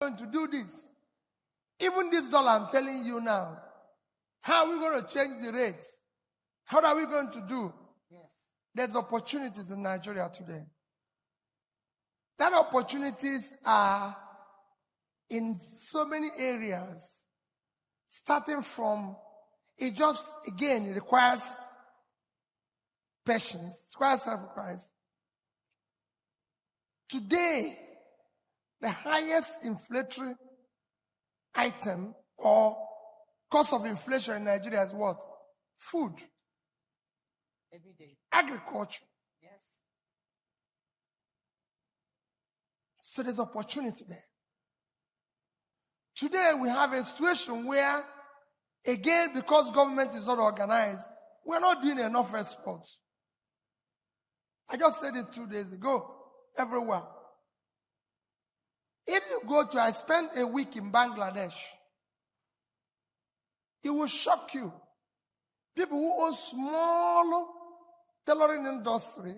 going to do this? Even this dollar I'm telling you now, how are we going to change the rates? How are we going to do? Yes. There's opportunities in Nigeria today. That opportunities are in so many areas, starting from, it requires patience, it requires sacrifice. Today, the highest inflationary item or cost of inflation in Nigeria is what? Food. Every day. Agriculture. Yes. So there's opportunity there. Today we have a situation where, again, because government is not organized, we're not doing enough exports. I just said it 2 days ago, everywhere. If you go to, I spent a week in Bangladesh, it will shock you. People who own small tailoring industry,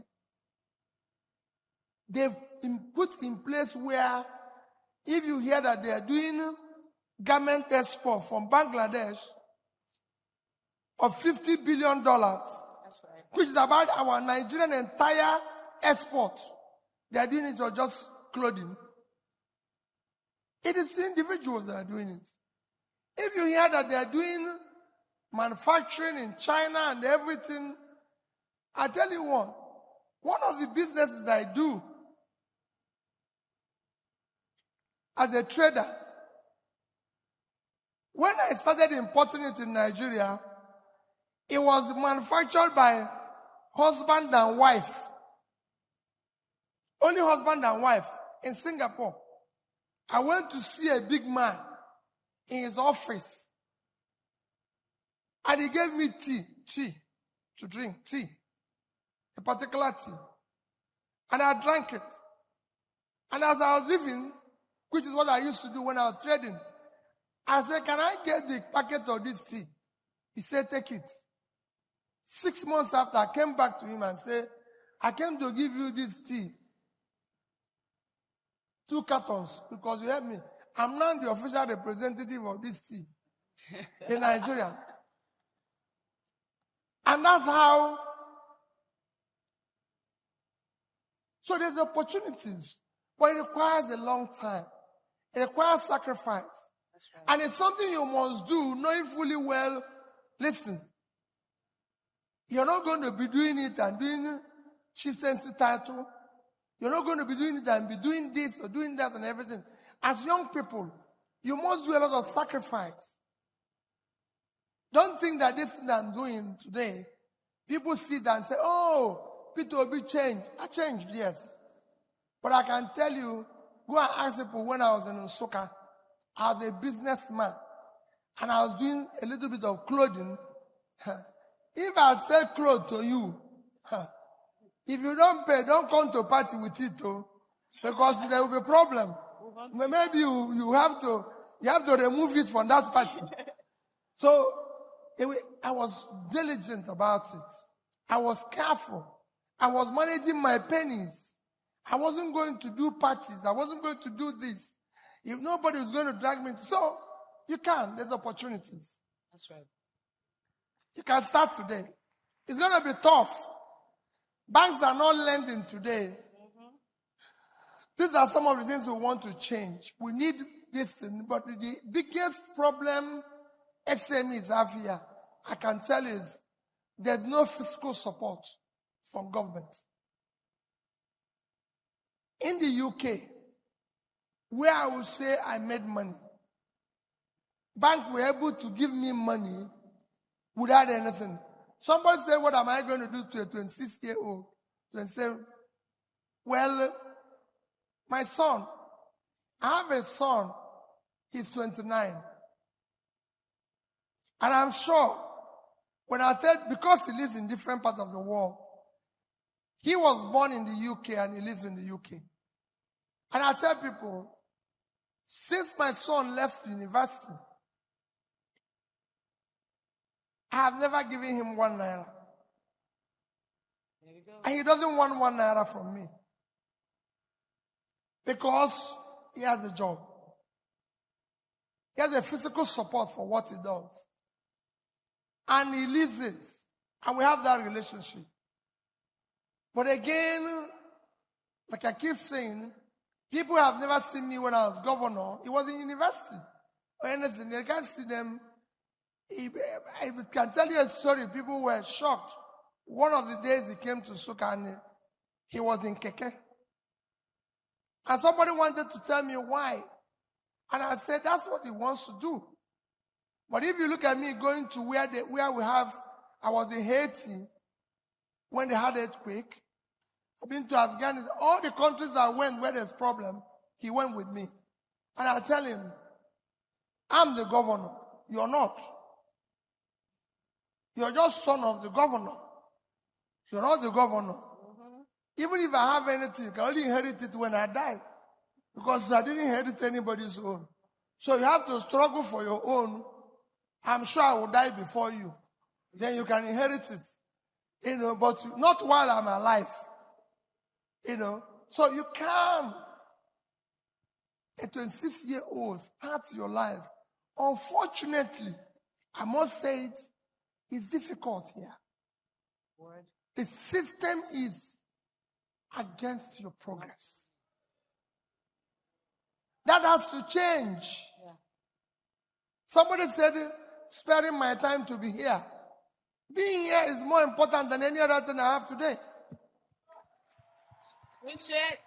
they've put in place where if you hear that they are doing garment export from Bangladesh of $50 billion, That's right. which is about our Nigerian entire export, they are doing it for just clothing. It is individuals that are doing it. If you hear that they are doing manufacturing in China and everything, I tell you what, one of the businesses I do as a trader, when I started importing it in Nigeria, it was manufactured by husband and wife. Only husband and wife in Singapore. I went to see a big man in his office. And he gave me tea to drink, a particular tea. And I drank it. And as I was leaving, which is what I used to do when I was trading, I said, can I get the packet of this tea? He said, take it. 6 months after, I came back to him and said, I came to give you this tea. 2 cartons, because you helped me. I'm now the official representative of this tea in Nigeria. And that's how. So there's opportunities, but it requires a long time. It requires sacrifice. That's right. And it's something you must do, knowing fully well, listen, you're not going to be doing it and doing chieftaincy title. You're not going to be doing it and be doing this or doing that and everything. As young people, you must do a lot of sacrifice. Don't think that this thing I'm doing today, people see that and say, oh, Peter Obi changed. I changed, yes. But I can tell you, go and ask people when I was in Nsukka, I was a businessman. And I was doing a little bit of clothing. If I sell clothes to you, if you don't pay, don't come to party with it, because there will be a problem. Maybe you have to remove it from that party. So I was diligent about it. I was careful. I was managing my pennies. I wasn't going to do parties. I wasn't going to do this. If nobody was going to drag me, so you can. There's opportunities. That's right. You can start today. It's going to be tough. Banks are not lending today. Mm-hmm. These are some of the things we want to change. We need this thing, but the biggest problem SMEs have here, I can tell you, is there's no fiscal support from government. In the UK, where I would say I made money, banks were able to give me money without anything. Somebody said, what am I going to do to a 26-year-old? 27. Well, my son, I have a son, he's 29. And I'm sure, when I tell, because he lives in different parts of the world, he was born in the UK and he lives in the UK. And I tell people, since my son left university, I have never given him 1 naira. There you go. And he doesn't want 1 naira from me. Because he has a job. He has a physical support for what he does. And he leads it. And we have that relationship. But again, like I keep saying, people have never seen me when I was governor. It was in university or anything. They can't see them. I can tell you a story. People were shocked. One of the days he came to Nsukka and he was in Keke. And somebody wanted to tell me why. And I said, that's what he wants to do. But if you look at me going to where we have, I was in Haiti when they had earthquake. I've been to Afghanistan. All the countries I went where there's problem, he went with me. And I tell him, I'm the governor. You're not. You're just son of the governor. You're not the governor. Even if I have anything, I can only inherit it when I die. Because I didn't inherit anybody's own. So you have to struggle for your own. I'm sure I will die before you. Then you can inherit it. But not while I'm alive. So you can. A 26-year-old starts your life. Unfortunately, I must say it's difficult here. Word. The system is against your progress. That has to change. Yeah. Somebody said, sparing my time to be here. Being here is more important than any other thing I have today. Good shit.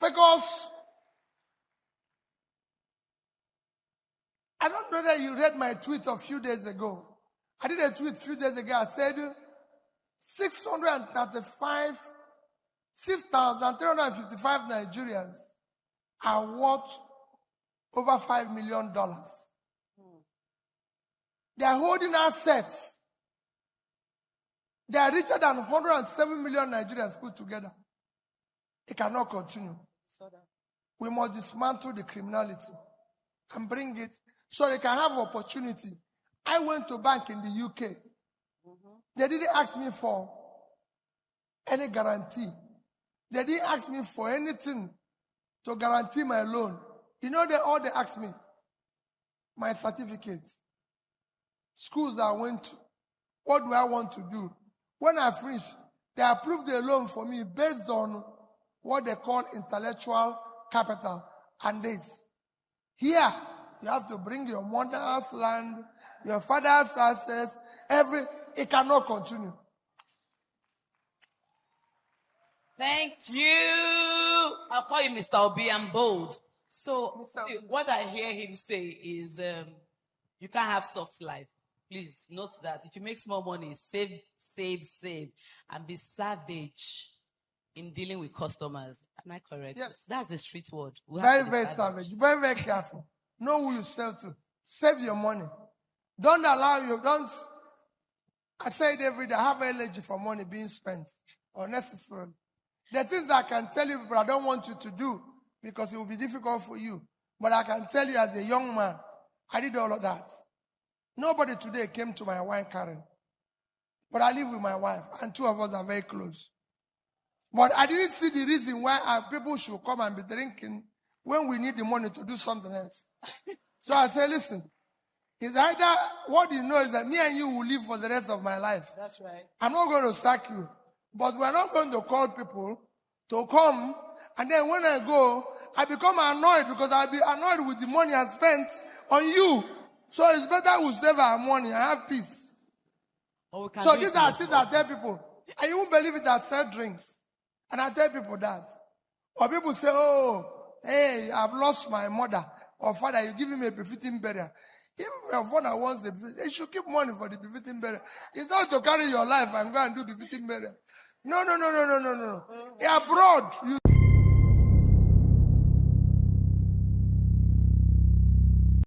Because I don't know that you read my tweet a few days ago. I did a tweet a few days ago. I said 6,355 Nigerians are worth over $5 million. They are holding assets. They are richer than 107 million Nigerians put together. It cannot continue. We must dismantle the criminality and bring it so they can have opportunity. I went to bank in the UK. They didn't ask me for any guarantee. They didn't ask me for anything to guarantee my loan. All they asked me, my certificates, schools I went to, what do I want to do? When I finish, they approved the loan for me based on what they call intellectual capital. And this. Here, you have to bring your mother's land, your father's assets, it cannot continue. Thank you. I'll call you Mr. Obi. I'm bold. So, Mr. see, what I hear him say is you can't have soft life. Please note that if you make small money, save, and be savage in dealing with customers. Am I correct? Yes. That's the street word. Very savage. Very, very careful. Know who you sell to. Save your money. Don't I say it every day, I have allergy for money being spent unnecessarily. The things I can tell you, but I don't want you to do because it will be difficult for you. But I can tell you as a young man, I did all of that. Nobody today came to my wine carrying. But I live with my wife, and two of us are very close. But I didn't see the reason why people should come and be drinking when we need the money to do something else. So I said, listen, it's either what you know is that me and you will live for the rest of my life. That's right. I'm not going to sack you. But we're not going to call people to come. And then when I go, I become annoyed because I'll be annoyed with the money I spent on you. So it's better we save our money and have peace. So these are things I tell people. And you won't believe it, I sell drinks. And I tell people that. Or people say, oh, hey, I've lost my mother or father. You give him a befitting burial. If your father wants the befitting, you should keep money for the befitting burial. It's not to carry your life and go and do befitting burial. No. Abroad, you